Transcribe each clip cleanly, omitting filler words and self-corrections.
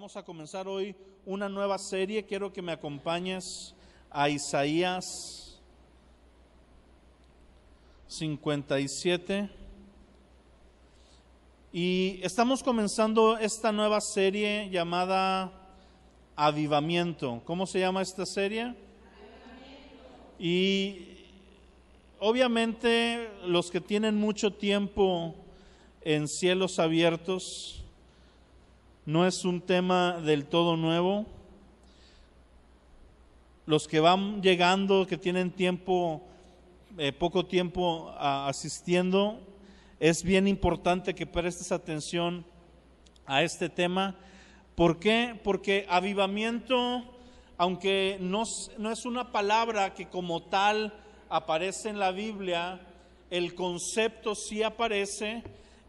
Vamos a comenzar hoy una nueva serie. Quiero que me acompañes a Isaías 57. Y estamos comenzando esta nueva serie llamada Avivamiento. ¿Cómo se llama esta serie? Avivamiento. Y obviamente los que tienen mucho tiempo en Cielos Abiertos, no es un tema del todo nuevo. Los que van llegando, que tienen tiempo, poco tiempo asistiendo, es bien importante que prestes atención a este tema. ¿Por qué? Porque avivamiento, aunque no es una palabra que como tal aparece en la Biblia, el concepto sí aparece,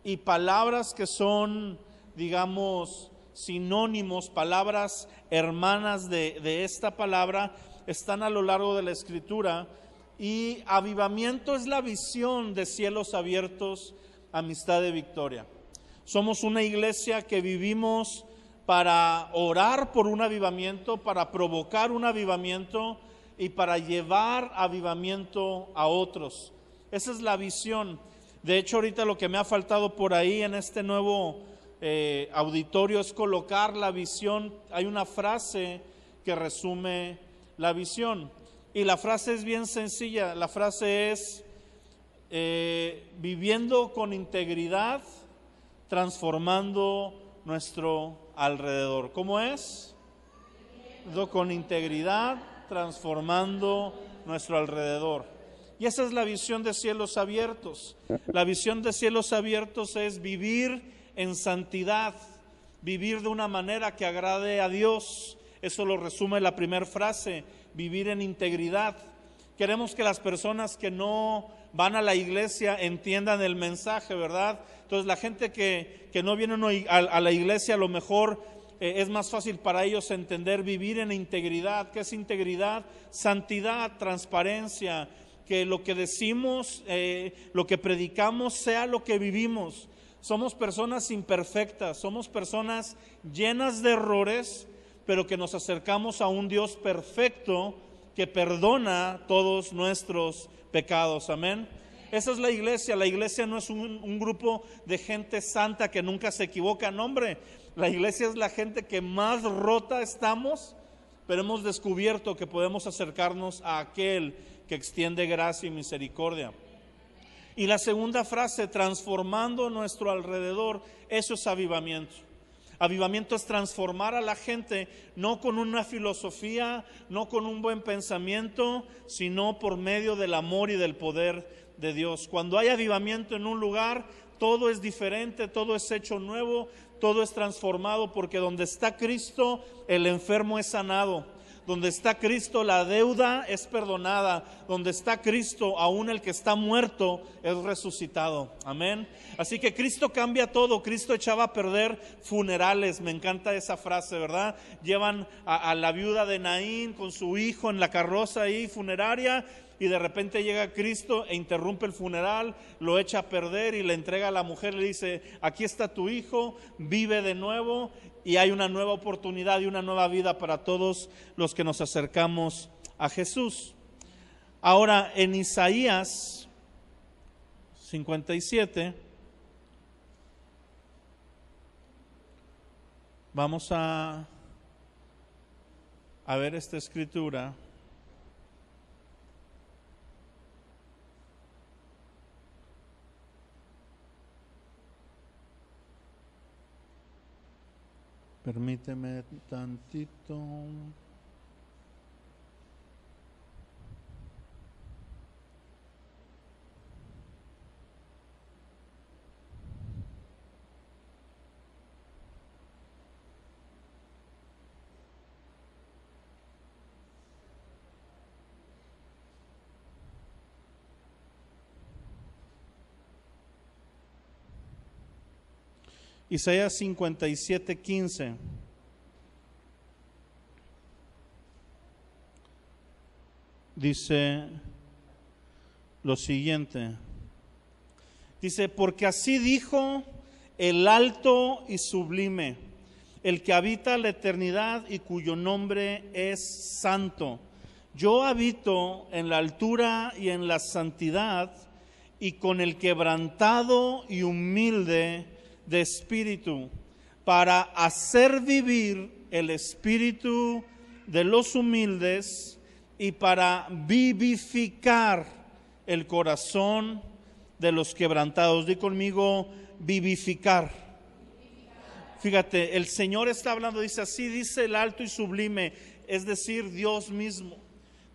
y palabras que son, digamos, sinónimos, palabras hermanas de esta palabra, están a lo largo de la Escritura. Y avivamiento es la visión de Cielos Abiertos, Amistad de Victoria. Somos una iglesia que vivimos para orar por un avivamiento, para provocar un avivamiento y para llevar avivamiento a otros. Esa es la visión. De hecho, ahorita lo que me ha faltado por ahí en este nuevo auditorio es colocar la visión. Hay una frase que resume la visión y la frase es bien sencilla. La frase es viviendo con integridad, transformando nuestro alrededor. ¿Cómo es? Viviendo con integridad, transformando nuestro alrededor. Y esa es la visión de Cielos Abiertos. La visión de Cielos Abiertos es vivir en santidad, vivir de una manera que agrade a Dios. Eso lo resume la primera frase, vivir en integridad. Queremos que las personas que no van a la iglesia entiendan el mensaje, ¿verdad? Entonces la gente que no viene a la iglesia, a lo mejor es más fácil para ellos entender vivir en integridad. ¿Qué es integridad? Santidad, transparencia, que lo que decimos, lo que predicamos sea lo que vivimos. Somos personas imperfectas, somos personas llenas de errores, pero que nos acercamos a un Dios perfecto que perdona todos nuestros pecados. Amén. Esa es la iglesia. La iglesia no es un grupo de gente santa que nunca se equivoca. No, hombre, la iglesia es la gente que más rota estamos, pero hemos descubierto que podemos acercarnos a aquel que extiende gracia y misericordia. Y la segunda frase, transformando nuestro alrededor, eso es avivamiento. Avivamiento es transformar a la gente, no con una filosofía, no con un buen pensamiento, sino por medio del amor y del poder de Dios. Cuando hay avivamiento en un lugar, todo es diferente, todo es hecho nuevo, todo es transformado, porque donde está Cristo, el enfermo es sanado. Donde está Cristo, la deuda es perdonada. Donde está Cristo, aún el que está muerto es resucitado. Amén. Así que Cristo cambia todo. Cristo echaba a perder funerales. Me encanta esa frase, ¿verdad? Llevan a la viuda de Naín con su hijo en la carroza ahí funeraria, y de repente llega Cristo e interrumpe el funeral, lo echa a perder y le entrega a la mujer, le dice: aquí está tu hijo, vive de nuevo. Y hay una nueva oportunidad y una nueva vida para todos los que nos acercamos a Jesús. Ahora, en Isaías 57, vamos a ver esta escritura. Permíteme tantito. Isaías 57:15. Dice lo siguiente. Dice: porque así dijo el alto y sublime, el que habita la eternidad y cuyo nombre es santo. Yo habito en la altura y en la santidad, y con el quebrantado y humilde de espíritu, para hacer vivir el espíritu de los humildes y para vivificar el corazón de los quebrantados. Di conmigo, vivificar. Fíjate, el Señor está hablando, dice así, dice el alto y sublime, es decir, Dios mismo.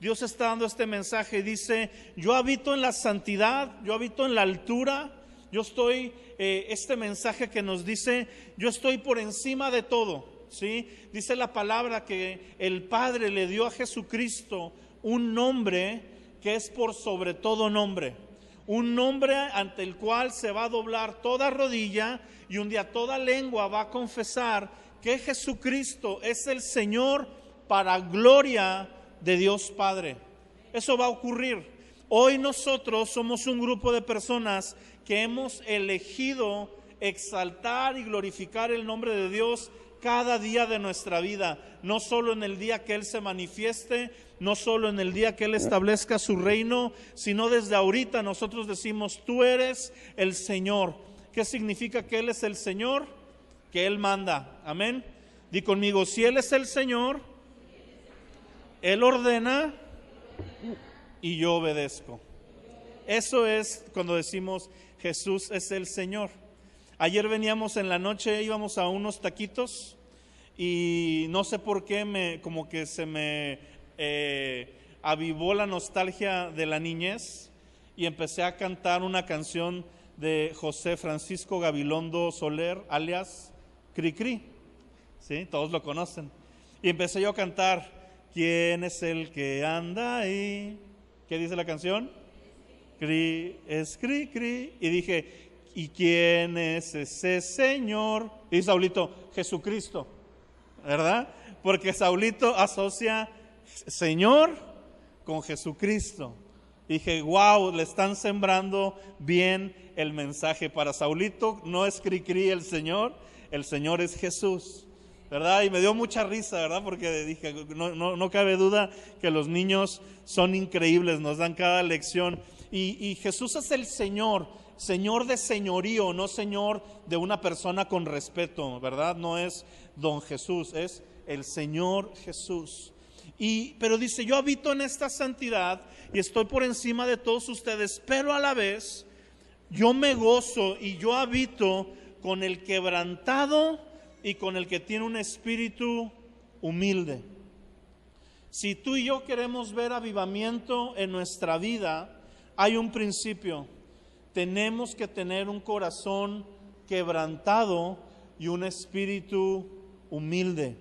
Dios está dando este mensaje, dice, yo habito en la santidad, yo habito en la altura, yo estoy, este mensaje que nos dice, yo estoy por encima de todo, ¿sí? Dice la palabra que el Padre le dio a Jesucristo un nombre que es por sobre todo nombre, un nombre ante el cual se va a doblar toda rodilla y un día toda lengua va a confesar que Jesucristo es el Señor para gloria de Dios Padre. Eso va a ocurrir. Hoy nosotros somos un grupo de personas que hemos elegido exaltar y glorificar el nombre de Dios cada día de nuestra vida, no solo en el día que Él se manifieste, no solo en el día que Él establezca su reino, sino desde ahorita nosotros decimos, tú eres el Señor. ¿Qué significa que Él es el Señor? Que Él manda. Amén. Di conmigo, si Él es el Señor, Él ordena y yo obedezco. Eso es cuando decimos Jesús es el Señor. Ayer veníamos en la noche, íbamos a unos taquitos y no sé por qué como que se me avivó la nostalgia de la niñez y empecé a cantar una canción de José Francisco Gabilondo Soler, alias Cricri. ¿Sí? Todos lo conocen. Y empecé yo a cantar, ¿quién es el que anda ahí? ¿Qué dice la canción? Cri, es cri, cri. Y dije, ¿y quién es ese Señor? Y dice Saulito, Jesucristo, ¿verdad? Porque Saulito asocia Señor con Jesucristo. Dije, wow, le están sembrando bien el mensaje. Para Saulito no es cri, cri el Señor es Jesús, ¿verdad? Y me dio mucha risa, ¿verdad? Porque dije, no cabe duda que los niños son increíbles, nos dan cada lección. Y Jesús es el Señor, Señor de señorío, no Señor de una persona con respeto, ¿verdad? No es Don Jesús, es el Señor Jesús. Pero dice, yo habito en esta santidad y estoy por encima de todos ustedes, pero a la vez yo me gozo y yo habito con el quebrantado y con el que tiene un espíritu humilde. Si tú y yo queremos ver avivamiento en nuestra vida, hay un principio. Tenemos que tener un corazón quebrantado y un espíritu humilde.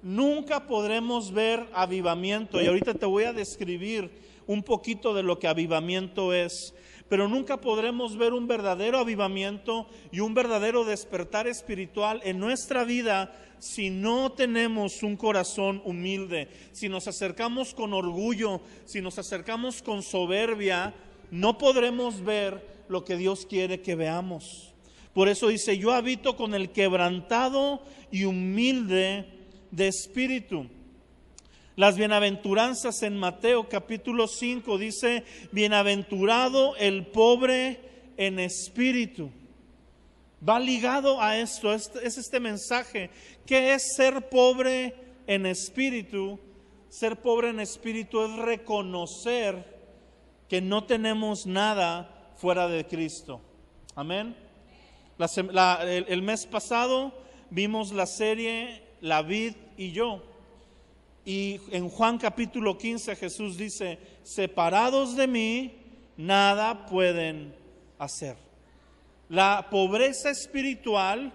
Nunca podremos ver avivamiento, y ahorita te voy a describir un poquito de lo que avivamiento es. Pero nunca podremos ver un verdadero avivamiento y un verdadero despertar espiritual en nuestra vida si no tenemos un corazón humilde. Si nos acercamos con orgullo, si nos acercamos con soberbia, no podremos ver lo que Dios quiere que veamos. Por eso dice, yo habito con el quebrantado y humilde de espíritu. Las bienaventuranzas en Mateo capítulo 5 dice, bienaventurado el pobre en espíritu. Va ligado a esto, es este mensaje. ¿Qué es ser pobre en espíritu? Ser pobre en espíritu es reconocer que no tenemos nada fuera de Cristo. Amén. El mes pasado vimos la serie La Vid y Yo. Y en Juan capítulo 15 Jesús dice, separados de mí, nada pueden hacer. La pobreza espiritual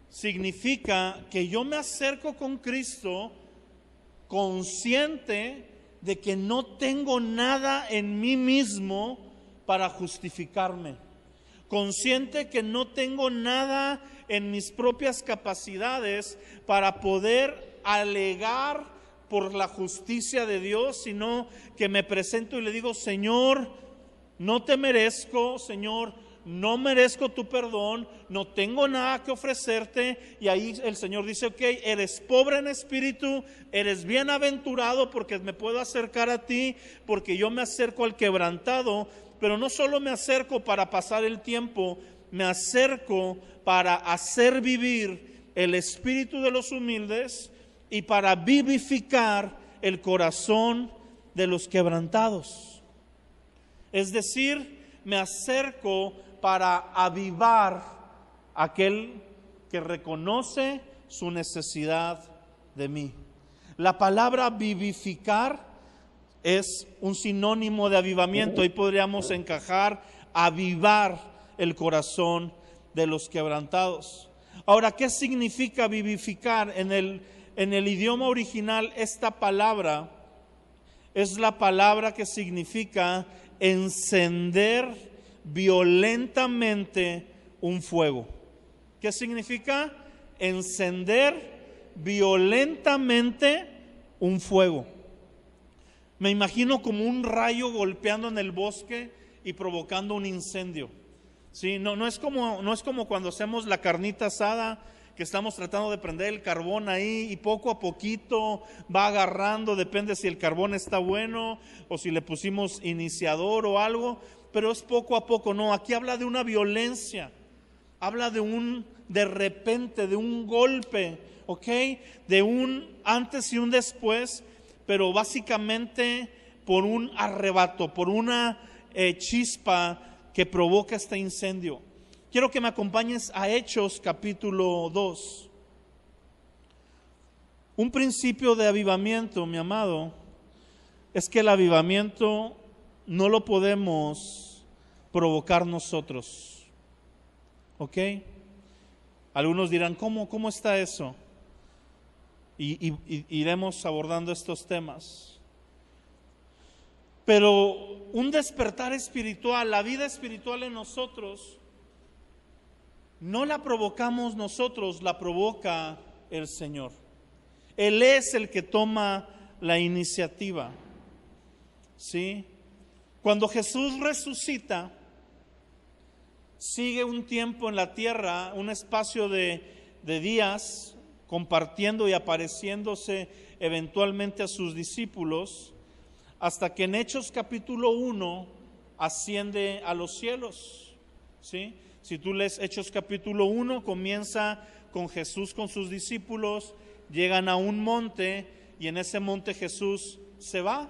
significa que yo me acerco con Cristo consciente de que no tengo nada en mí mismo para justificarme. Consciente que no tengo nada en mis propias capacidades para poder alegar por la justicia de Dios, sino que me presento y le digo, Señor, no te merezco, Señor, no merezco tu perdón, no tengo nada que ofrecerte. Y ahí el Señor dice, ok, eres pobre en espíritu, eres bienaventurado porque me puedo acercar a ti, porque yo me acerco al quebrantado. Pero no solo me acerco para pasar el tiempo, me acerco para hacer vivir el espíritu de los humildes y para vivificar el corazón de los quebrantados. Es decir, me acerco para avivar a aquel que reconoce su necesidad de mí. La palabra vivificar es un sinónimo de avivamiento. Ahí podríamos encajar avivar el corazón de los quebrantados. Ahora, ¿qué significa vivificar? En el idioma original, esta palabra es la palabra que significa encender violentamente un fuego. ¿Qué significa? Encender violentamente un fuego. Me imagino como un rayo golpeando en el bosque y provocando un incendio. Sí, no es como cuando hacemos la carnita asada, que estamos tratando de prender el carbón ahí y poco a poquito va agarrando, depende si el carbón está bueno o si le pusimos iniciador o algo, pero es poco a poco. No, aquí habla de una violencia, habla de repente, de un golpe, ¿ok? De un antes y un después, pero básicamente por un arrebato, por una chispa que provoca este incendio. Quiero que me acompañes a Hechos capítulo 2. Un principio de avivamiento, mi amado, es que el avivamiento no lo podemos provocar nosotros. ¿Ok? Algunos dirán, ¿cómo está eso? Y iremos abordando estos temas. Pero un despertar espiritual, la vida espiritual en nosotros, no la provocamos nosotros, la provoca el Señor. Él es el que toma la iniciativa. ¿Sí? Cuando Jesús resucita, sigue un tiempo en la tierra, un espacio de días, compartiendo y apareciéndose eventualmente a sus discípulos, hasta que en Hechos capítulo 1 asciende a los cielos. ¿Sí? Si tú lees Hechos capítulo 1, comienza con Jesús con sus discípulos, llegan a un monte y en ese monte Jesús se va,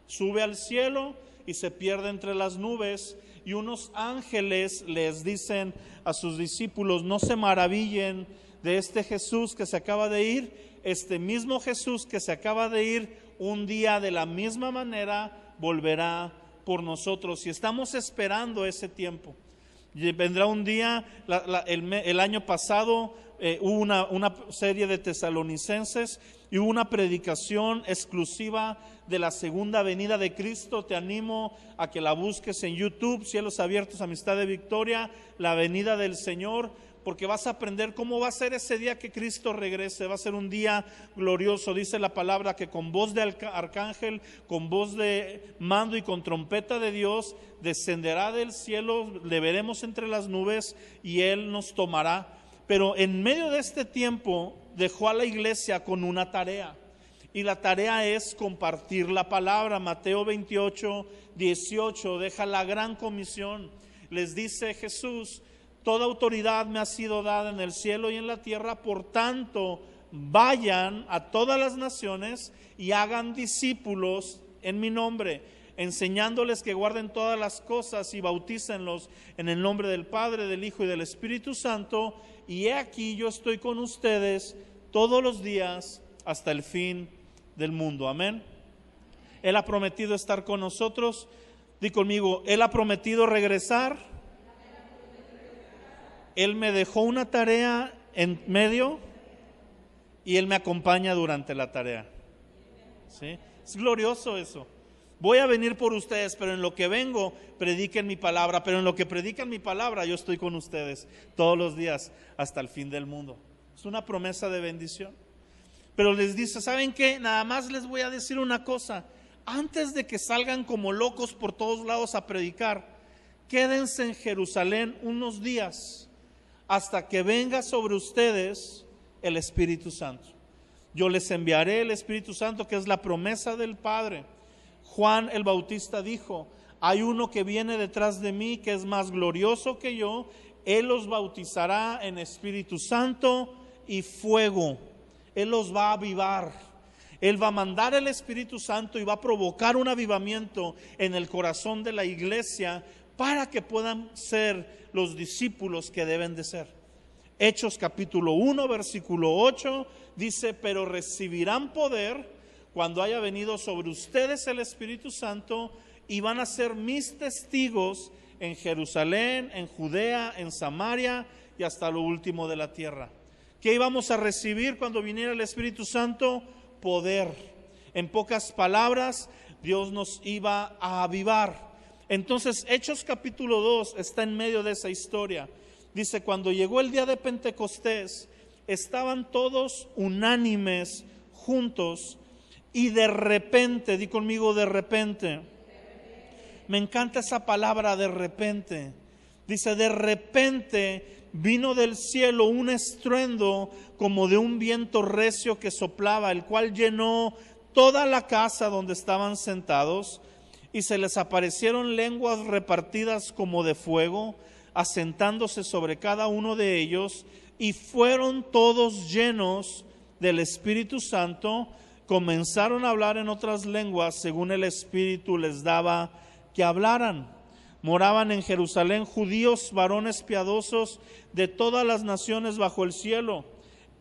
sube al cielo y se pierde entre las nubes, y unos ángeles les dicen a sus discípulos, no se maravillen de este Jesús que se acaba de ir. Este mismo Jesús que se acaba de ir, un día de la misma manera volverá por nosotros, y estamos esperando ese tiempo. Vendrá un día, el año pasado hubo una serie de tesalonicenses y hubo una predicación exclusiva de la segunda venida de Cristo. Te animo a que la busques en YouTube, Cielos Abiertos, Amistad de Victoria, la venida del Señor, porque vas a aprender cómo va a ser ese día que Cristo regrese. Va a ser un día glorioso. Dice la palabra que con voz de arcángel, con voz de mando y con trompeta de Dios, descenderá del cielo, le veremos entre las nubes y Él nos tomará. Pero en medio de este tiempo dejó a la iglesia con una tarea, y la tarea es compartir la palabra. Mateo 28, 18 deja la gran comisión. Les dice Jesús, toda autoridad me ha sido dada en el cielo y en la tierra, por tanto, vayan a todas las naciones y hagan discípulos en mi nombre, enseñándoles que guarden todas las cosas y bautícenlos en el nombre del Padre, del Hijo y del Espíritu Santo, y he aquí yo estoy con ustedes todos los días hasta el fin del mundo. Amén. Él ha prometido estar con nosotros. Di conmigo, Él ha prometido regresar. Él me dejó una tarea en medio y Él me acompaña durante la tarea. ¿Sí? Es glorioso eso. Voy a venir por ustedes, pero en lo que vengo, prediquen mi palabra. Pero en lo que predican mi palabra, yo estoy con ustedes todos los días hasta el fin del mundo. Es una promesa de bendición. Pero les dice, ¿saben qué? Nada más les voy a decir una cosa. Antes de que salgan como locos por todos lados a predicar, quédense en Jerusalén unos días hasta que venga sobre ustedes el Espíritu Santo. Yo les enviaré el Espíritu Santo, que es la promesa del Padre. Juan el Bautista dijo: hay uno que viene detrás de mí, que es más glorioso que yo. Él los bautizará en Espíritu Santo y fuego. Él los va a avivar. Él va a mandar el Espíritu Santo y va a provocar un avivamiento en el corazón de la iglesia para que puedan ser los discípulos que deben de ser. Hechos capítulo 1, versículo 8 dice: pero recibirán poder cuando haya venido sobre ustedes el Espíritu Santo, y van a ser mis testigos en Jerusalén, en Judea, en Samaria y hasta lo último de la tierra. ¿Qué íbamos a recibir cuando viniera el Espíritu Santo? Poder. En pocas palabras, Dios nos iba a avivar. Entonces, Hechos capítulo 2 está en medio de esa historia. Dice: cuando llegó el día de Pentecostés, estaban todos unánimes juntos, y de repente, di conmigo, de repente. Me encanta esa palabra, de repente. Dice: de repente vino del cielo un estruendo como de un viento recio que soplaba, el cual llenó toda la casa donde estaban sentados, y se les aparecieron lenguas repartidas como de fuego, asentándose sobre cada uno de ellos, y fueron todos llenos del Espíritu Santo, comenzaron a hablar en otras lenguas según el Espíritu les daba que hablaran. Moraban en Jerusalén judíos, varones piadosos de todas las naciones bajo el cielo.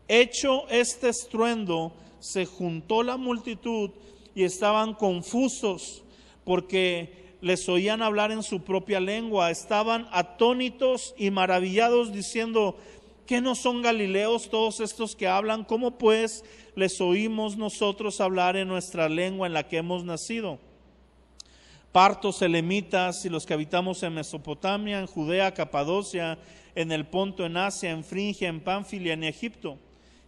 Hecho este estruendo, se juntó la multitud y estaban confusos porque les oían hablar en su propia lengua. Estaban atónitos y maravillados, diciendo: ¿qué no son galileos todos estos que hablan? ¿Cómo pues les oímos nosotros hablar en nuestra lengua en la que hemos nacido? Partos, elamitas y los que habitamos en Mesopotamia, en Judea, Capadocia, en el Ponto, en Asia, en Frigia, en Pánfilia, en Egipto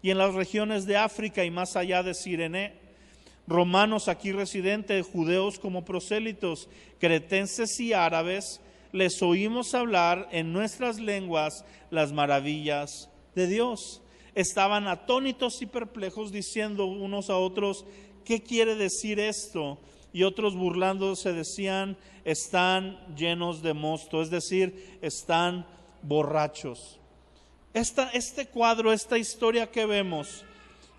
y en las regiones de África y más allá de Cirene, romanos aquí residentes, judeos como prosélitos, cretenses y árabes, les oímos hablar en nuestras lenguas las maravillas de Dios. Estaban atónitos y perplejos, diciendo unos a otros: ¿qué quiere decir esto? Y otros, burlándose, decían: están llenos de mosto, es decir, están borrachos. Este cuadro, esta historia que vemos,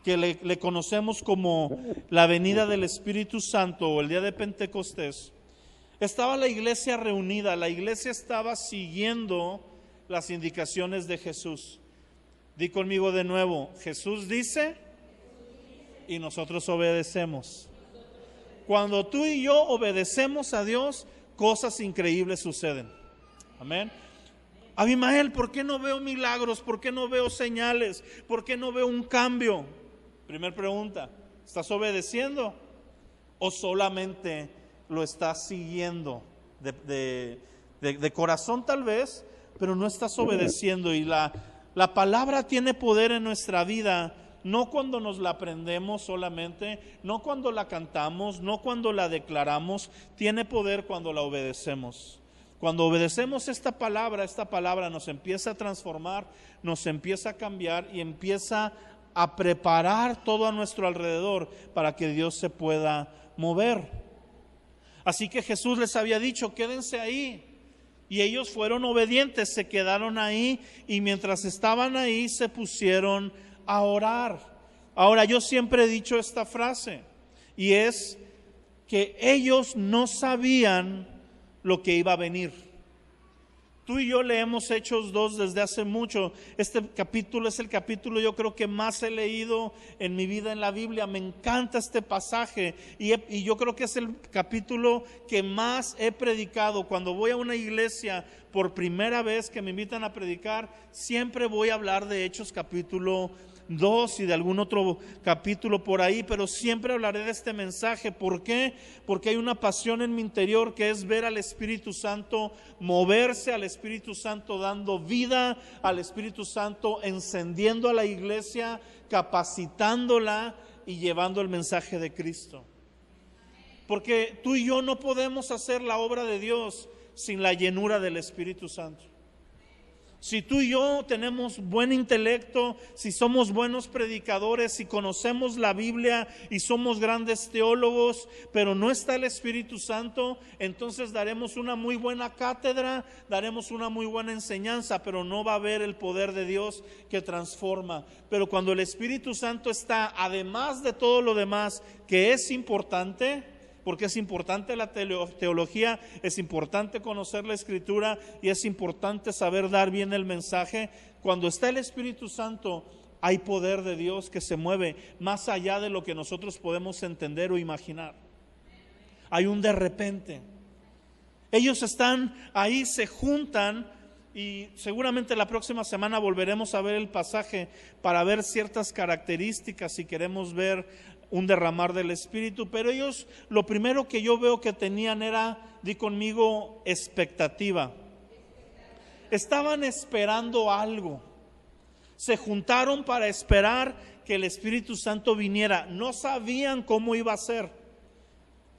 que le conocemos como la venida del Espíritu Santo o el día de Pentecostés, estaba la iglesia reunida, la iglesia estaba siguiendo las indicaciones de Jesús. Di conmigo de nuevo: Jesús dice y nosotros obedecemos. Cuando tú y yo obedecemos a Dios, cosas increíbles suceden. Amén. Abimael, ¿por qué no veo milagros? ¿Por qué no veo señales? ¿Por qué no veo un cambio? Primer pregunta: ¿estás obedeciendo o solamente lo estás siguiendo de corazón tal vez, pero no estás obedeciendo? Y la palabra tiene poder en nuestra vida, no cuando nos la aprendemos solamente, no cuando la cantamos, no cuando la declaramos, tiene poder cuando la obedecemos. Cuando obedecemos esta palabra nos empieza a transformar, nos empieza a cambiar y empieza a preparar todo a nuestro alrededor para que Dios se pueda mover. Así que Jesús les había dicho: quédense ahí. Y ellos fueron obedientes, se quedaron ahí, y mientras estaban ahí se pusieron a orar. Ahora, yo siempre he dicho esta frase, y es que ellos no sabían lo que iba a venir. Tú y yo leemos Hechos 2 desde hace mucho. Este capítulo es el capítulo yo creo que más he leído en mi vida en la Biblia. Me encanta este pasaje y yo creo que es el capítulo que más he predicado. Cuando voy a una iglesia por primera vez que me invitan a predicar, siempre voy a hablar de Hechos capítulo 2 y de algún otro capítulo por ahí, pero siempre hablaré de este mensaje. ¿Por qué? Porque hay una pasión en mi interior que es ver al Espíritu Santo moverse, al Espíritu Santo dando vida, al Espíritu Santo encendiendo a la iglesia, capacitándola y llevando el mensaje de Cristo. Porque tú y yo no podemos hacer la obra de Dios sin la llenura del Espíritu Santo. Si tú y yo tenemos buen intelecto, si somos buenos predicadores, si conocemos la Biblia y somos grandes teólogos, pero no está el Espíritu Santo, entonces daremos una muy buena cátedra, daremos una muy buena enseñanza, pero no va a haber el poder de Dios que transforma. Pero cuando el Espíritu Santo está, además de todo lo demás que es importante, porque es importante la teología, es importante conocer la Escritura y es importante saber dar bien el mensaje. Cuando está el Espíritu Santo, hay poder de Dios que se mueve más allá de lo que nosotros podemos entender o imaginar. Hay un de repente. Ellos están ahí, se juntan, y seguramente la próxima semana volveremos a ver el pasaje para ver ciertas características si queremos ver un derramar del Espíritu. Pero ellos, lo primero que yo veo que tenían era, di conmigo, expectativa. Estaban esperando algo. Se juntaron para esperar que el Espíritu Santo viniera. No sabían cómo iba a ser.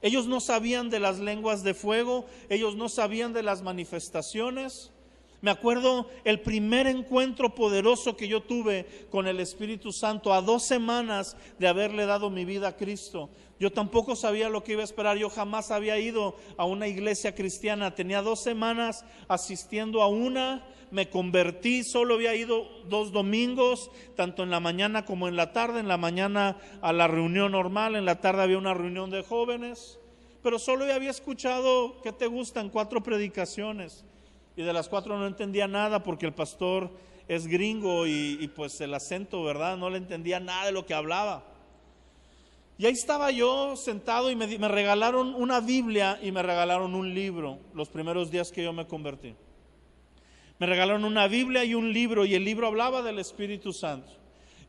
Ellos no sabían de las lenguas de fuego, ellos no sabían de las manifestaciones. Me acuerdo el primer encuentro poderoso que yo tuve con el Espíritu Santo a 2 semanas de haberle dado mi vida a Cristo. Yo tampoco sabía lo que iba a esperar, yo jamás había ido a una iglesia cristiana. Tenía 2 semanas asistiendo a una, me convertí, solo había ido 2 domingos, tanto en la mañana como en la tarde. En la mañana a la reunión normal, en la tarde había una reunión de jóvenes, pero solo había escuchado, ¿qué te gustan? 4 predicaciones. Y de las 4 no entendía nada porque el pastor es gringo y pues el acento, ¿verdad? No le entendía nada de lo que hablaba. Y ahí estaba yo sentado y me regalaron una Biblia y me regalaron un libro los primeros días que yo me convertí. Me regalaron una Biblia y un libro, y el libro hablaba del Espíritu Santo.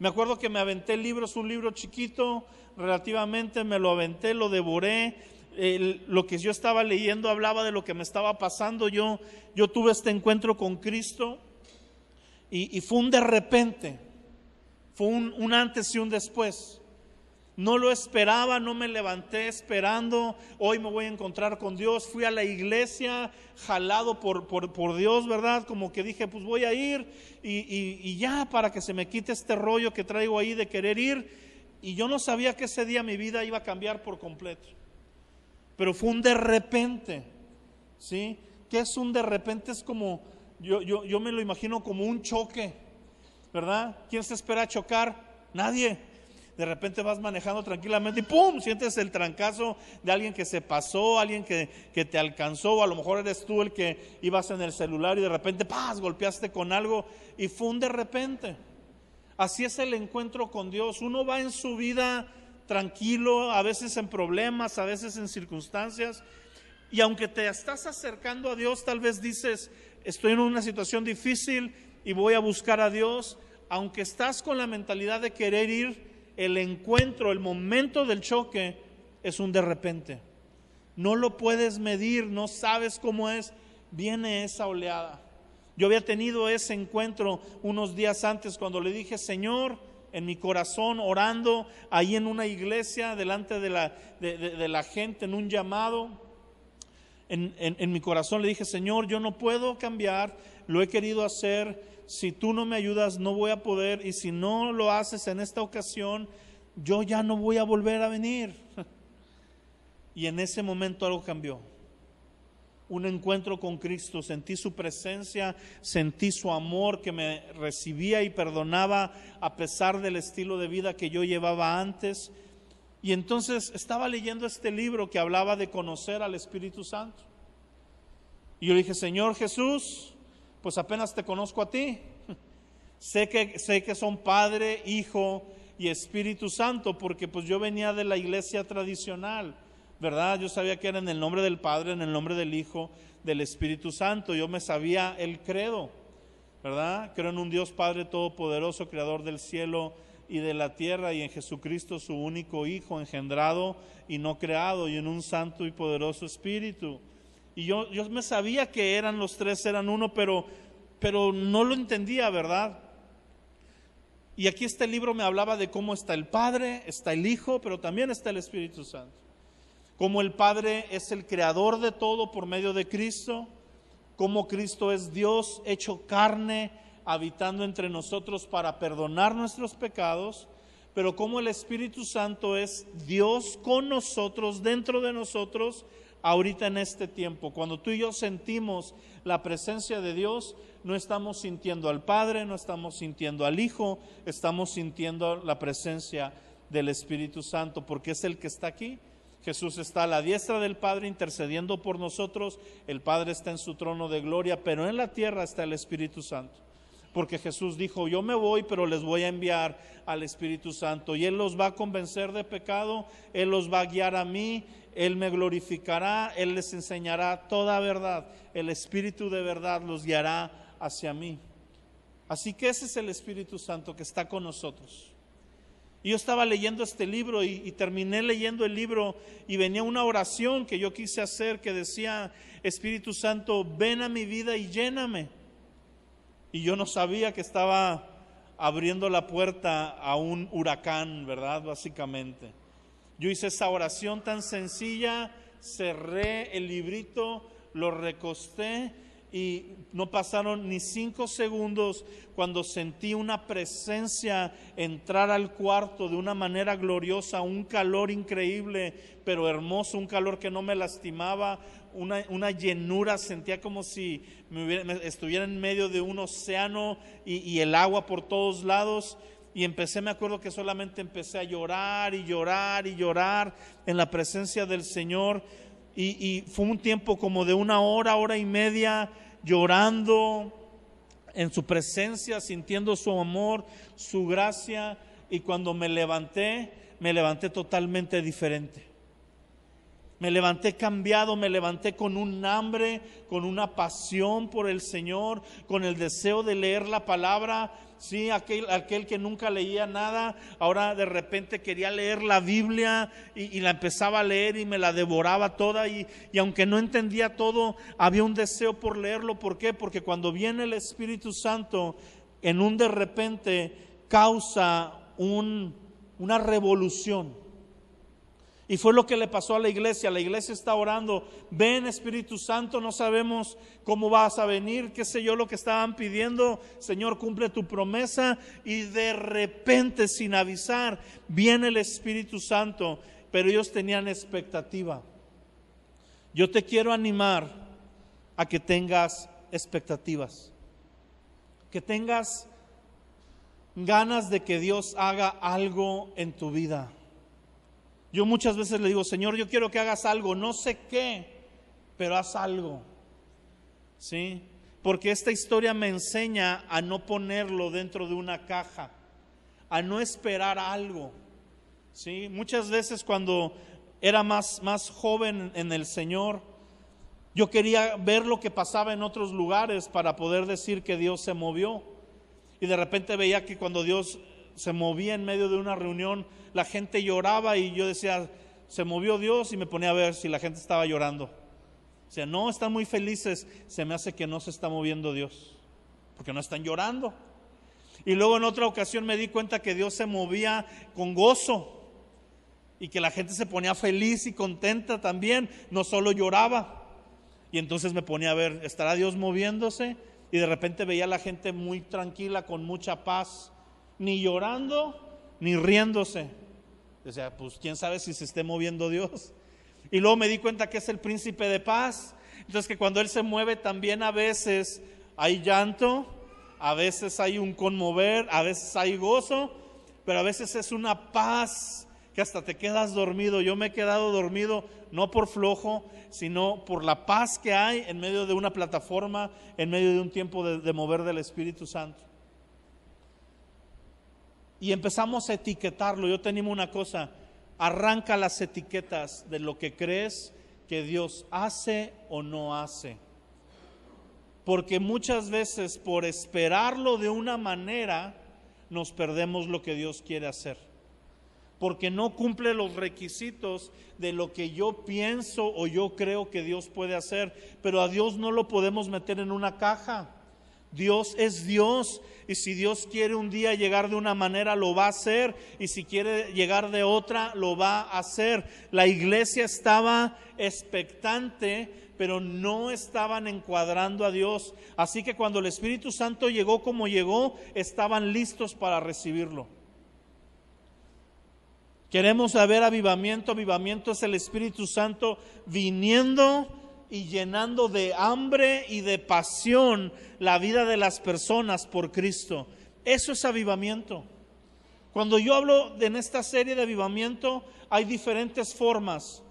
Me acuerdo que me aventé el libro, es un libro chiquito, relativamente, me lo aventé, lo devoré. Lo que yo estaba leyendo hablaba de lo que me estaba pasando. Yo tuve este encuentro con Cristo y fue un de repente, fue un antes y un después. No lo esperaba, no me levanté esperando, hoy me voy a encontrar con Dios. Fui a la iglesia jalado por Dios, ¿verdad? Como que dije, pues voy a ir y ya, para que se me quite este rollo que traigo ahí de querer ir. Y yo no sabía que ese día mi vida iba a cambiar por completo. Pero fue un de repente, ¿sí? ¿Qué es un de repente? Es como, yo me lo imagino como un choque, ¿verdad? ¿Quién se espera chocar? Nadie. De repente vas manejando tranquilamente y ¡pum! Sientes el trancazo de alguien que se pasó, alguien que te alcanzó, o a lo mejor eres tú el que ibas en el celular y de repente ¡paz! Golpeaste con algo y fue un de repente. Así es el encuentro con Dios. Uno va en su vida tranquilo, a veces en problemas, a veces en circunstancias, y aunque te estás acercando a Dios, tal vez dices, estoy en una situación difícil y voy a buscar a Dios. Aunque estás con la mentalidad de querer ir, el encuentro, el momento del choque es un de repente. No lo puedes medir, no sabes cómo es, viene esa oleada. Yo había tenido ese encuentro unos días antes cuando le dije, Señor, en mi corazón, orando ahí en una iglesia, delante de la gente, en un llamado, en mi corazón le dije, Señor, yo no puedo cambiar, lo he querido hacer, si tú no me ayudas no voy a poder, y si no lo haces en esta ocasión, yo ya no voy a volver a venir. Y en ese momento algo cambió. Un encuentro con Cristo, sentí su presencia, sentí su amor que me recibía y perdonaba a pesar del estilo de vida que yo llevaba antes. Y entonces estaba leyendo este libro que hablaba de conocer al Espíritu Santo. Y yo dije, Señor Jesús, pues apenas te conozco a ti. Sé que son Padre, Hijo y Espíritu Santo, porque pues yo venía de la iglesia tradicional, ¿verdad? Yo sabía que era en el nombre del Padre, en el nombre del Hijo, del Espíritu Santo. Yo me sabía el credo, ¿verdad? Creo en un Dios Padre Todopoderoso, Creador del cielo y de la tierra, y en Jesucristo su único Hijo, engendrado y no creado, y en un santo y poderoso Espíritu. Y yo me sabía que eran los tres, eran uno, pero no lo entendía, ¿verdad? Y aquí este libro me hablaba de cómo está el Padre, está el Hijo, pero también está el Espíritu Santo. Como el Padre es el creador de todo por medio de Cristo, cómo Cristo es Dios hecho carne, habitando entre nosotros para perdonar nuestros pecados, pero cómo el Espíritu Santo es Dios con nosotros, dentro de nosotros, ahorita en este tiempo. Cuando tú y yo sentimos la presencia de Dios, no estamos sintiendo al Padre, no estamos sintiendo al Hijo, estamos sintiendo la presencia del Espíritu Santo, porque es el que está aquí. Jesús está a la diestra del Padre intercediendo por nosotros, el Padre está en su trono de gloria, pero en la tierra está el Espíritu Santo. Porque Jesús dijo, yo me voy, pero les voy a enviar al Espíritu Santo, y Él los va a convencer de pecado, Él los va a guiar a mí, Él me glorificará, Él les enseñará toda verdad, el Espíritu de verdad los guiará hacia mí. Así que ese es el Espíritu Santo que está con nosotros. Y yo estaba leyendo este libro y terminé leyendo el libro y venía una oración que yo quise hacer que decía, Espíritu Santo, ven a mi vida y lléname. Y yo no sabía que estaba abriendo la puerta a un huracán, ¿verdad? Básicamente. Yo hice esa oración tan sencilla, cerré el librito, lo recosté y no pasaron ni 5 segundos cuando sentí una presencia entrar al cuarto de una manera gloriosa, un calor increíble, pero hermoso, un calor que no me lastimaba, una llenura, sentía como si estuviera en medio de un océano y el agua por todos lados. Y me acuerdo que solamente empecé a llorar y llorar y llorar en la presencia del Señor. Y fue un tiempo como de 1 hora, hora y media, llorando en su presencia, sintiendo su amor, su gracia. Y cuando me levanté totalmente diferente. Me levanté cambiado, me levanté con un hambre, con una pasión por el Señor, con el deseo de leer la palabra. Sí, aquel que nunca leía nada, ahora de repente quería leer la Biblia y la empezaba a leer y me la devoraba toda y aunque no entendía todo, había un deseo por leerlo. ¿Por qué? Porque cuando viene el Espíritu Santo, en un de repente causa una revolución. Y fue lo que le pasó a la iglesia. La iglesia está orando, ven Espíritu Santo, no sabemos cómo vas a venir, qué sé yo lo que estaban pidiendo, Señor, cumple tu promesa. Y de repente, sin avisar, viene el Espíritu Santo, pero ellos tenían expectativa. Yo te quiero animar a que tengas expectativas, que tengas ganas de que Dios haga algo en tu vida. Yo muchas veces le digo, Señor, yo quiero que hagas algo, no sé qué, pero haz algo. ¿Sí? Porque esta historia me enseña a no ponerlo dentro de una caja, a no esperar algo. ¿Sí? Muchas veces cuando era más joven en el Señor, yo quería ver lo que pasaba en otros lugares para poder decir que Dios se movió. Y de repente veía que cuando Dios se movía en medio de una reunión, la gente lloraba y yo decía, se movió Dios, y me ponía a ver si la gente estaba llorando. O sea, no, están muy felices, se me hace que no se está moviendo Dios, porque no están llorando. Y luego en otra ocasión me di cuenta que Dios se movía con gozo y que la gente se ponía feliz y contenta también, no solo lloraba. Y entonces me ponía a ver, ¿estará Dios moviéndose? Y de repente veía a la gente muy tranquila, con mucha paz, ni llorando ni riéndose. O sea, pues quién sabe si se esté moviendo Dios. Y luego me di cuenta que es el príncipe de paz. Entonces que cuando Él se mueve también a veces hay llanto, a veces hay un conmover, a veces hay gozo, pero a veces es una paz que hasta te quedas dormido. Yo me he quedado dormido no por flojo, sino por la paz que hay en medio de una plataforma, en medio de un tiempo de mover del Espíritu Santo. Y empezamos a etiquetarlo. Yo te animo una cosa, arranca las etiquetas de lo que crees que Dios hace o no hace. Porque muchas veces por esperarlo de una manera nos perdemos lo que Dios quiere hacer. Porque no cumple los requisitos de lo que yo pienso o yo creo que Dios puede hacer. Pero a Dios no lo podemos meter en una caja. Dios es Dios, y si Dios quiere un día llegar de una manera, lo va a hacer, y si quiere llegar de otra, lo va a hacer. La iglesia estaba expectante, pero no estaban encuadrando a Dios. Así que cuando el Espíritu Santo llegó como llegó, estaban listos para recibirlo. Queremos saber avivamiento. Avivamiento es el Espíritu Santo viniendo y llenando de hambre y de pasión la vida de las personas por Cristo. Eso es avivamiento. Cuando yo hablo en esta serie de avivamiento, hay diferentes formas,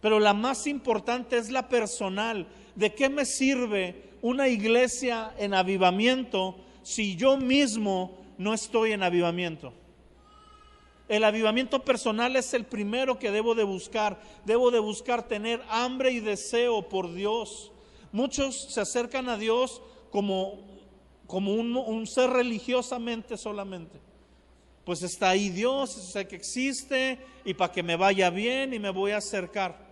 pero la más importante es la personal. ¿De qué me sirve una iglesia en avivamiento si yo mismo no estoy en avivamiento? El avivamiento personal es el primero que debo de buscar. Debo de buscar tener hambre y deseo por Dios. Muchos se acercan a Dios como un ser religiosamente solamente. Pues está ahí Dios, sé que existe, y para que me vaya bien y me voy a acercar.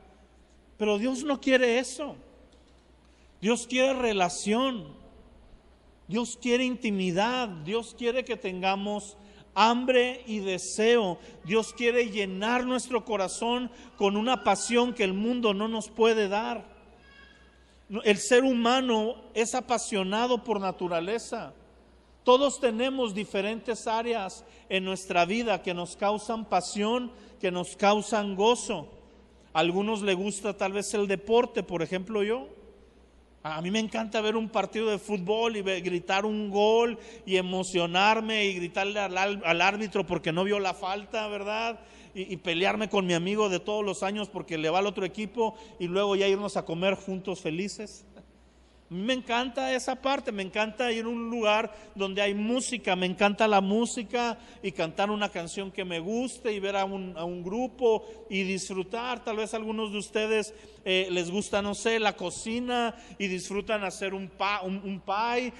Pero Dios no quiere eso. Dios quiere relación. Dios quiere intimidad. Dios quiere que tengamos hambre y deseo. Dios quiere llenar nuestro corazón con una pasión que el mundo no nos puede dar. El ser humano es apasionado por naturaleza. Todos tenemos diferentes áreas en nuestra vida que nos causan pasión, que nos causan gozo. A algunos les gusta tal vez el deporte, por ejemplo yo. A mí me encanta ver un partido de fútbol y gritar un gol y emocionarme y gritarle al árbitro porque no vio la falta, ¿verdad? Y pelearme con mi amigo de todos los años porque le va al otro equipo y luego ya irnos a comer juntos felices. A mí me encanta esa parte, me encanta ir a un lugar donde hay música, me encanta la música y cantar una canción que me guste y ver a un grupo y disfrutar. Tal vez a algunos de ustedes les gusta, no sé, la cocina y disfrutan hacer un pie.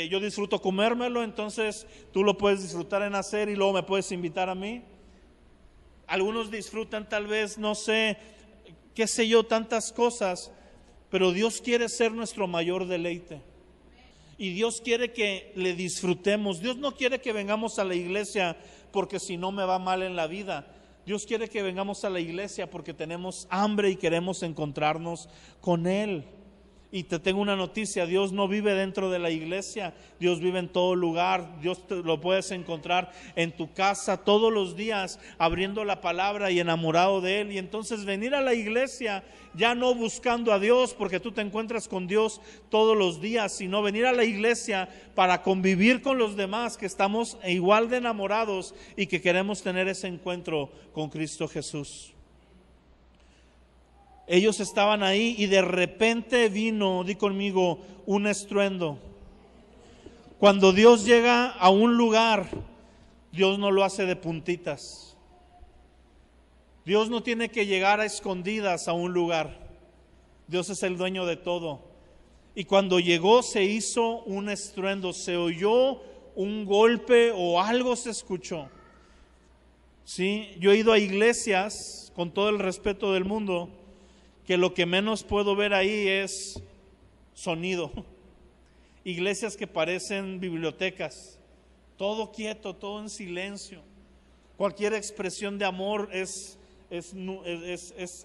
Yo disfruto comérmelo, entonces tú lo puedes disfrutar en hacer y luego me puedes invitar a mí. Algunos disfrutan tal vez, no sé, qué sé yo, tantas cosas. Pero Dios quiere ser nuestro mayor deleite. Y Dios quiere que le disfrutemos. Dios no quiere que vengamos a la iglesia porque si no me va mal en la vida. Dios quiere que vengamos a la iglesia porque tenemos hambre y queremos encontrarnos con Él. Y te tengo una noticia, Dios no vive dentro de la iglesia, Dios vive en todo lugar. Dios lo puedes encontrar en tu casa todos los días, abriendo la palabra y enamorado de Él. Y entonces venir a la iglesia ya no buscando a Dios porque tú te encuentras con Dios todos los días, sino venir a la iglesia para convivir con los demás que estamos igual de enamorados y que queremos tener ese encuentro con Cristo Jesús. Ellos estaban ahí y de repente vino, di conmigo, un estruendo. Cuando Dios llega a un lugar, Dios no lo hace de puntitas. Dios no tiene que llegar a escondidas a un lugar. Dios es el dueño de todo. Y cuando llegó se hizo un estruendo, se oyó un golpe o algo se escuchó. Sí, yo he ido a iglesias, con todo el respeto del mundo, que lo que menos puedo ver ahí es sonido. Iglesias que parecen bibliotecas, todo quieto, todo en silencio. Cualquier expresión de amor es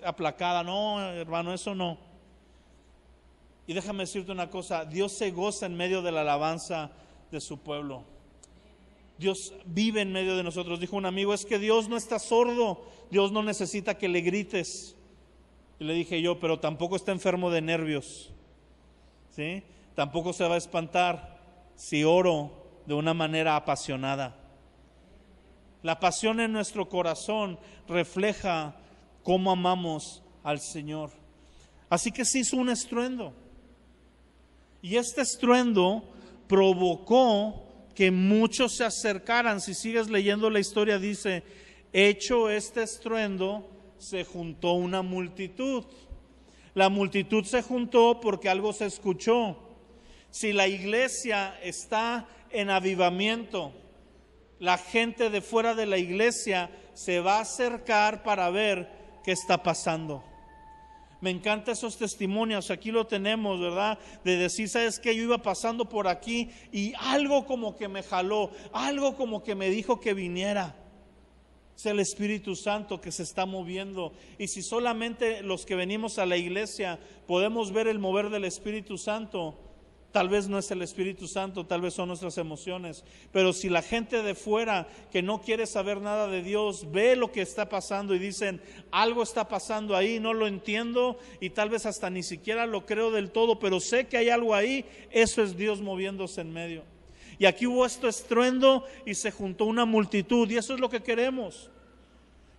aplacada. No, hermano, eso no. Y déjame decirte una cosa, Dios se goza en medio de la alabanza de su pueblo. Dios vive en medio de nosotros. Dijo un amigo, es que Dios no está sordo, Dios no necesita que le grites. Y le dije yo, pero tampoco está enfermo de nervios, ¿sí? Tampoco se va a espantar si oro de una manera apasionada. La pasión en nuestro corazón refleja cómo amamos al Señor. Así que se hizo un estruendo. Y este estruendo provocó que muchos se acercaran. Si sigues leyendo la historia, dice, hecho este estruendo, se juntó una multitud. La multitud se juntó porque algo se escuchó. Si la iglesia está en avivamiento, la gente de fuera de la iglesia se va a acercar para ver qué está pasando. Me encantan esos testimonios, aquí lo tenemos, ¿verdad? De decir, ¿sabes qué? Yo iba pasando por aquí y algo como que me jaló, algo como que me dijo que viniera. Es el Espíritu Santo que se está moviendo. Y si solamente los que venimos a la iglesia podemos ver el mover del Espíritu Santo, tal vez no es el Espíritu Santo, tal vez son nuestras emociones. Pero si la gente de fuera que no quiere saber nada de Dios ve lo que está pasando y dicen, algo está pasando ahí, no lo entiendo y tal vez hasta ni siquiera lo creo del todo, pero sé que hay algo ahí, eso es Dios moviéndose en medio. Y aquí hubo esto estruendo y se juntó una multitud, y eso es lo que queremos.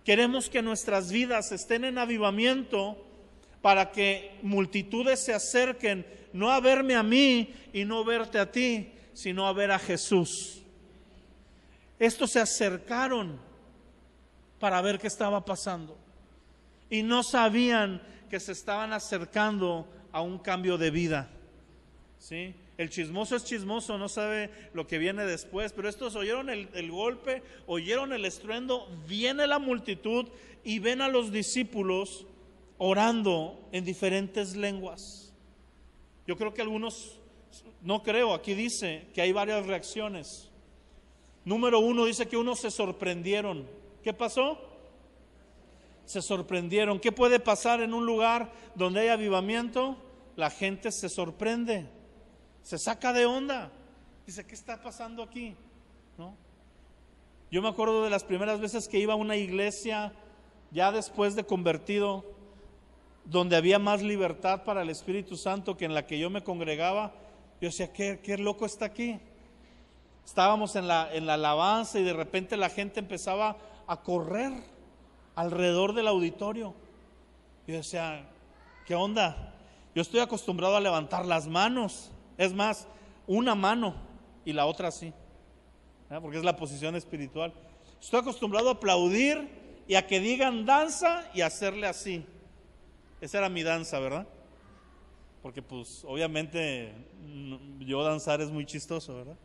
Queremos que nuestras vidas estén en avivamiento para que multitudes se acerquen, no a verme a mí y no verte a ti, sino a ver a Jesús. Estos se acercaron para ver qué estaba pasando y no sabían que se estaban acercando a un cambio de vida. ¿Sí? El chismoso es chismoso, no sabe lo que viene después, pero estos oyeron el golpe, oyeron el estruendo, viene la multitud y ven a los discípulos orando en diferentes lenguas. Yo creo que algunos, no creo, aquí dice que hay varias reacciones. Número 1 dice que unos se sorprendieron. ¿Qué pasó? Se sorprendieron. ¿Qué puede pasar en un lugar donde hay avivamiento? La gente se sorprende, se saca de onda. Dice, ¿qué está pasando aquí? ¿No? Yo me acuerdo de las primeras veces que iba a una iglesia, ya después de convertido, donde había más libertad para el Espíritu Santo que en la que yo me congregaba. Yo decía, qué loco está aquí. Estábamos en la alabanza y de repente la gente empezaba a correr alrededor del auditorio. Yo decía, ¿qué onda? Yo estoy acostumbrado a levantar las manos, es más, una mano y la otra así, porque es la posición espiritual. Estoy acostumbrado a aplaudir y a que digan danza y hacerle así. Esa era mi danza, ¿verdad? Porque pues obviamente yo danzar es muy chistoso, ¿verdad?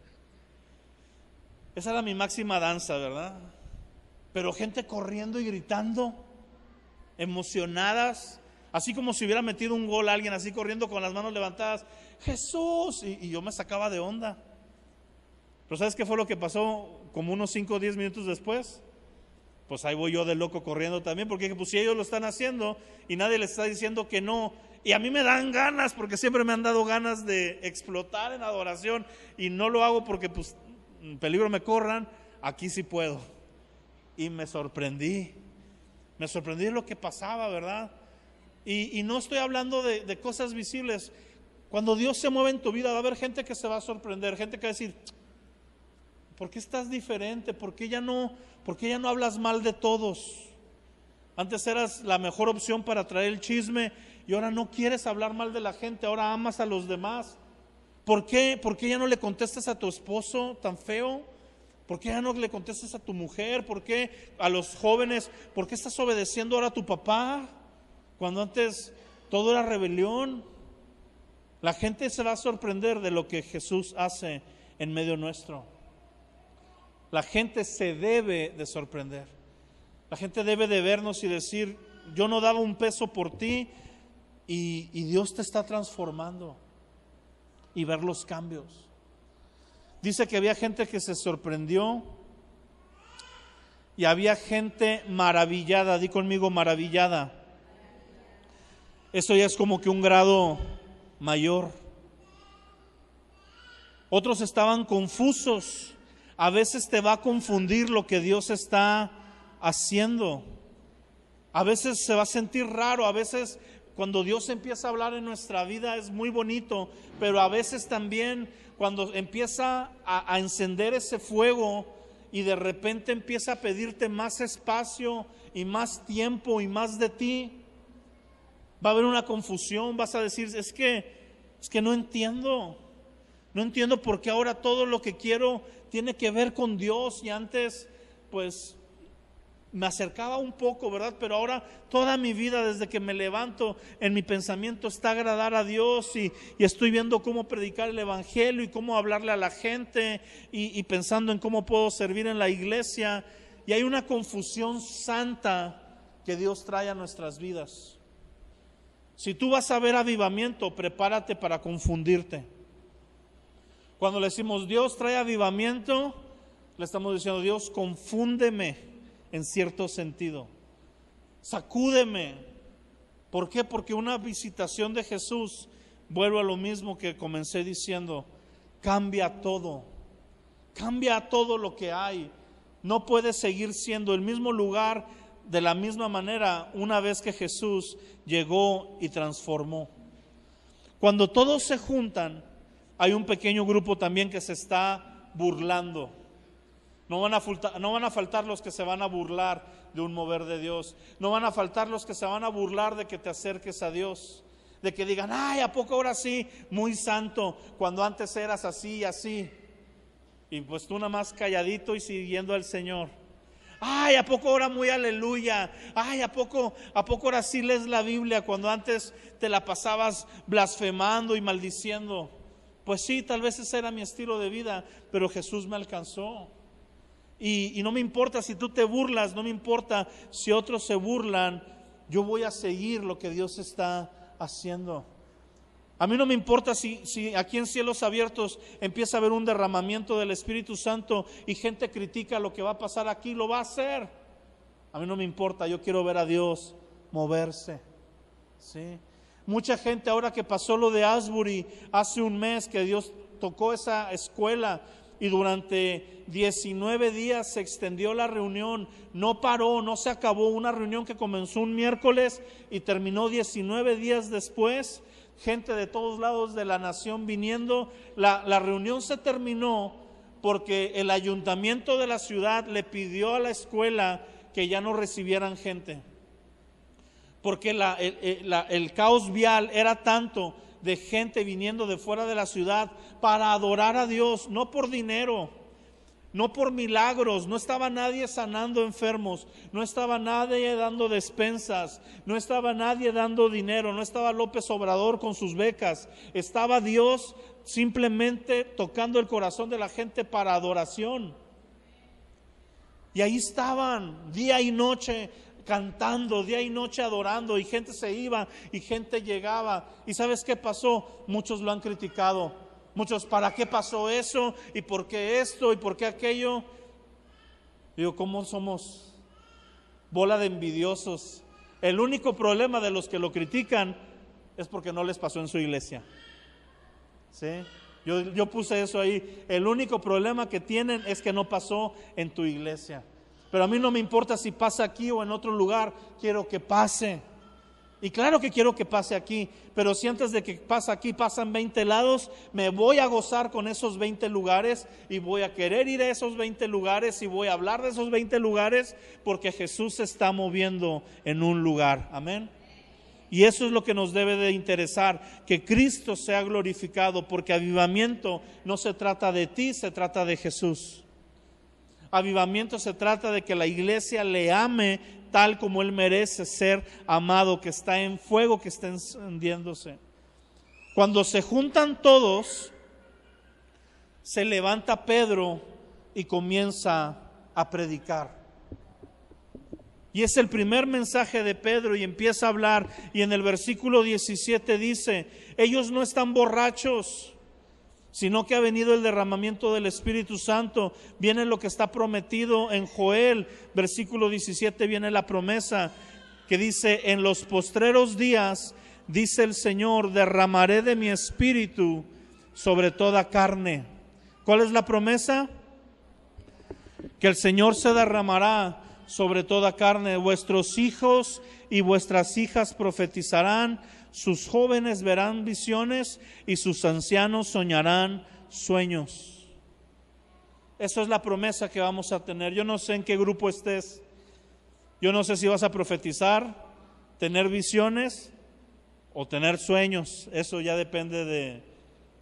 Esa era mi máxima danza, ¿verdad? Pero gente corriendo y gritando, emocionadas, así como si hubiera metido un gol a alguien, así corriendo con las manos levantadas, Jesús, y yo me sacaba de onda. Pero ¿sabes qué fue lo que pasó como unos 5 o 10 minutos después? Pues ahí voy yo de loco corriendo también, porque pues si ellos lo están haciendo y nadie les está diciendo que no, y a mí me dan ganas, porque siempre me han dado ganas de explotar en adoración, y no lo hago porque pues en peligro me corran, aquí sí puedo. Y me sorprendí de lo que pasaba, ¿verdad? Y no estoy hablando de cosas visibles. Cuando Dios se mueve en tu vida va a haber gente que se va a sorprender, gente que va a decir, ¿por qué estás diferente? ¿Por qué ya no hablas mal de todos? Antes eras la mejor opción para traer el chisme y ahora no quieres hablar mal de la gente, ahora amas a los demás. ¿Por qué ya no le contestas a tu esposo tan feo? ¿Por qué ya no le contestas a tu mujer? ¿Por qué a los jóvenes? ¿Por qué estás obedeciendo ahora a tu papá? Cuando antes todo era rebelión. La gente se va a sorprender de lo que Jesús hace en medio nuestro. La gente se debe de sorprender. La gente debe de vernos y decir, yo no daba un peso por ti y Dios te está transformando. Y ver los cambios. Dice que había gente que se sorprendió y había gente maravillada. Di conmigo, maravillada. Eso ya es como que un grado mayor. Otros estaban confusos. A veces te va a confundir lo que Dios está haciendo. A veces se va a sentir raro, a veces cuando Dios empieza a hablar en nuestra vida es muy bonito, pero a veces también cuando empieza a encender ese fuego y de repente empieza a pedirte más espacio y más tiempo y más de ti, va a haber una confusión, vas a decir, es que no entiendo por qué ahora todo lo que quiero tiene que ver con Dios y antes pues me acercaba un poco, ¿verdad? Pero ahora toda mi vida desde que me levanto en mi pensamiento está agradar a Dios y estoy viendo cómo predicar el evangelio y cómo hablarle a la gente y pensando en cómo puedo servir en la iglesia, y hay una confusión santa que Dios trae a nuestras vidas. Si tú vas a ver avivamiento, prepárate para confundirte. Cuando le decimos Dios trae avivamiento, le estamos diciendo Dios confúndeme en cierto sentido. Sacúdeme. ¿Por qué? Porque una visitación de Jesús, vuelvo a lo mismo que comencé diciendo, cambia todo lo que hay. No puede seguir siendo el mismo lugar de la misma manera una vez que Jesús llegó y transformó. Cuando todos se juntan, hay un pequeño grupo también que se está burlando. No van a faltar los que se van a burlar de un mover de Dios. No van a faltar los que se van a burlar de que te acerques a Dios. De que digan, ay, ¿a poco ahora sí? Muy santo, cuando antes eras así y así. Y pues tú nada más calladito y siguiendo al Señor. Ay, ¿a poco ahora muy aleluya? Ay, ¿a poco ahora sí lees la Biblia cuando antes te la pasabas blasfemando y maldiciendo? Pues sí, tal vez ese era mi estilo de vida, pero Jesús me alcanzó. Y no me importa si tú te burlas, no me importa si otros se burlan, yo voy a seguir lo que Dios está haciendo. A mí no me importa si aquí en Cielos Abiertos empieza a haber un derramamiento del Espíritu Santo y gente critica lo que va a pasar aquí, lo va a hacer. A mí no me importa, yo quiero ver a Dios moverse. ¿Sí? Mucha gente, ahora que pasó lo de Asbury, hace un mes que Dios tocó esa escuela y durante 19 días se extendió la reunión, no paró, no se acabó, una reunión que comenzó un miércoles y terminó 19 días después, gente de todos lados de la nación viniendo. La reunión se terminó porque el ayuntamiento de la ciudad le pidió a la escuela que ya no recibieran gente, porque el caos vial era tanto de gente viniendo de fuera de la ciudad para adorar a Dios, no por dinero, no por milagros. No estaba nadie sanando enfermos, no estaba nadie dando despensas, no estaba nadie dando dinero, no estaba López Obrador con sus becas, estaba Dios simplemente tocando el corazón de la gente para adoración. Y ahí estaban día y noche cantando, día y noche adorando, y gente se iba y gente llegaba. ¿Y sabes qué pasó? Muchos lo han criticado. Muchos, ¿para qué pasó eso? ¿Y por qué esto? ¿Y por qué aquello? Digo, ¿cómo somos bola de envidiosos? El único problema de los que lo critican es porque no les pasó en su iglesia. ¿Sí? Yo puse eso ahí. El único problema que tienen es que no pasó en tu iglesia. Pero a mí no me importa si pasa aquí o en otro lugar, quiero que pase. Y claro que quiero que pase aquí, pero si antes de que pase aquí pasan 20 lados, me voy a gozar con esos 20 lugares y voy a querer ir a esos 20 lugares y voy a hablar de esos 20 lugares porque Jesús se está moviendo en un lugar. Amén. Y eso es lo que nos debe de interesar, que Cristo sea glorificado, porque avivamiento no se trata de ti, se trata de Jesús. Avivamiento se trata de que la iglesia le ame tal como Él merece ser amado, que está en fuego, que está encendiéndose. Cuando se juntan todos, se levanta Pedro y comienza a predicar. Y es el primer mensaje de Pedro y empieza a hablar. Y en el versículo 17 dice, ellos no están borrachos, sino que ha venido el derramamiento del Espíritu Santo. Viene lo que está prometido en Joel, versículo 17, viene la promesa que dice, en los postreros días, dice el Señor, derramaré de mi Espíritu sobre toda carne. ¿Cuál es la promesa? Que el Señor se derramará sobre toda carne. Vuestros hijos y vuestras hijas profetizarán, sus jóvenes verán visiones y sus ancianos soñarán sueños. Esa es la promesa que vamos a tener. Yo no sé en qué grupo estés. Yo no sé si vas a profetizar, tener visiones o tener sueños. Eso ya depende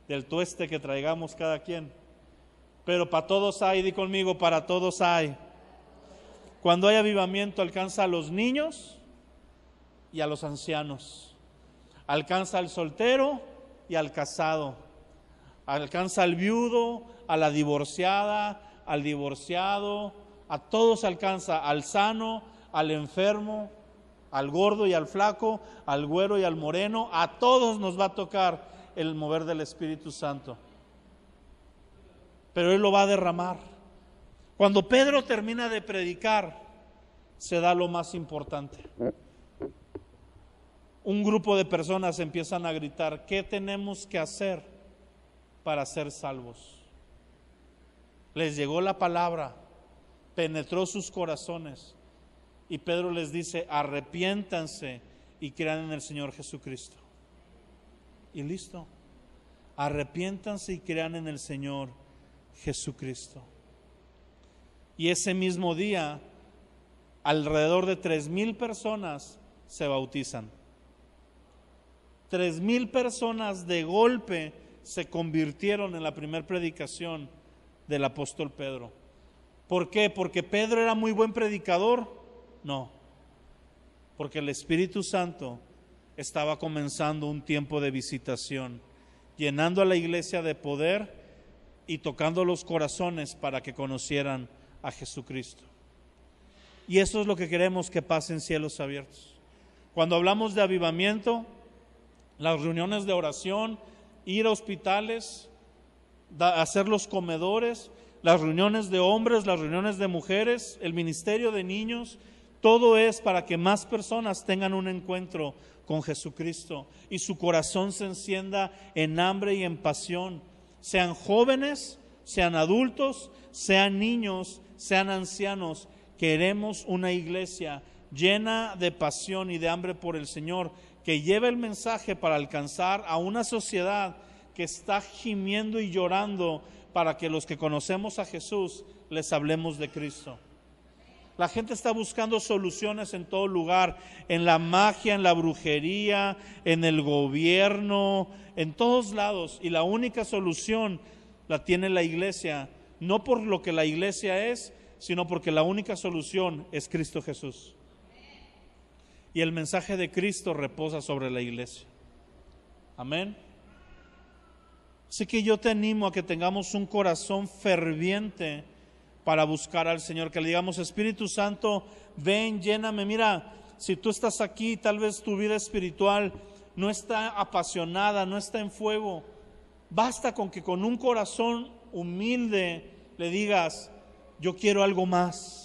del tueste que traigamos cada quien. Pero para todos hay, di conmigo, para todos hay. Cuando hay avivamiento alcanza a los niños y a los ancianos. Alcanza al soltero y al casado. Alcanza al viudo, a la divorciada, al divorciado. A todos alcanza, al sano, al enfermo. Al gordo y al flaco, al güero y al moreno, a todos nos va a tocar el mover del Espíritu Santo. Pero Él lo va a derramar. Cuando Pedro termina de predicar, se da lo más importante. Un grupo de personas empiezan a gritar: ¿qué tenemos que hacer para ser salvos? Les llegó la palabra, penetró sus corazones, y Pedro les dice: arrepiéntanse y crean en el Señor Jesucristo. Y listo. Arrepiéntanse y crean en el Señor Jesucristo. Y ese mismo día, alrededor de 3,000 personas se bautizan. 3,000 personas de golpe se convirtieron en la primera predicación del apóstol Pedro. ¿Por qué? ¿Porque Pedro era muy buen predicador? No, porque el Espíritu Santo estaba comenzando un tiempo de visitación, llenando a la iglesia de poder y tocando los corazones para que conocieran a Jesucristo. Y eso es lo que queremos que pase en Cielos Abiertos. Cuando hablamos de avivamiento, las reuniones de oración, ir a hospitales, hacer los comedores, las reuniones de hombres, las reuniones de mujeres, el ministerio de niños, todo es para que más personas tengan un encuentro con Jesucristo y su corazón se encienda en hambre y en pasión. Sean jóvenes, sean adultos, sean niños, sean ancianos, queremos una iglesia llena de pasión y de hambre por el Señor, que lleve el mensaje para alcanzar a una sociedad que está gimiendo y llorando para que los que conocemos a Jesús les hablemos de Cristo. La gente está buscando soluciones en todo lugar, en la magia, en la brujería, en el gobierno, en todos lados, y la única solución la tiene la iglesia, no por lo que la iglesia es, sino porque la única solución es Cristo Jesús. Y el mensaje de Cristo reposa sobre la iglesia. Amén. Así que yo te animo a que tengamos un corazón ferviente para buscar al Señor, que le digamos: Espíritu Santo, ven, lléname. Mira, si tú estás aquí, tal vez tu vida espiritual no está apasionada, no está en fuego. Basta con que con un corazón humilde le digas: yo quiero algo más.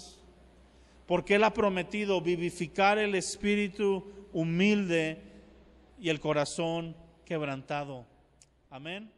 Porque Él ha prometido vivificar el espíritu humilde y el corazón quebrantado. Amén.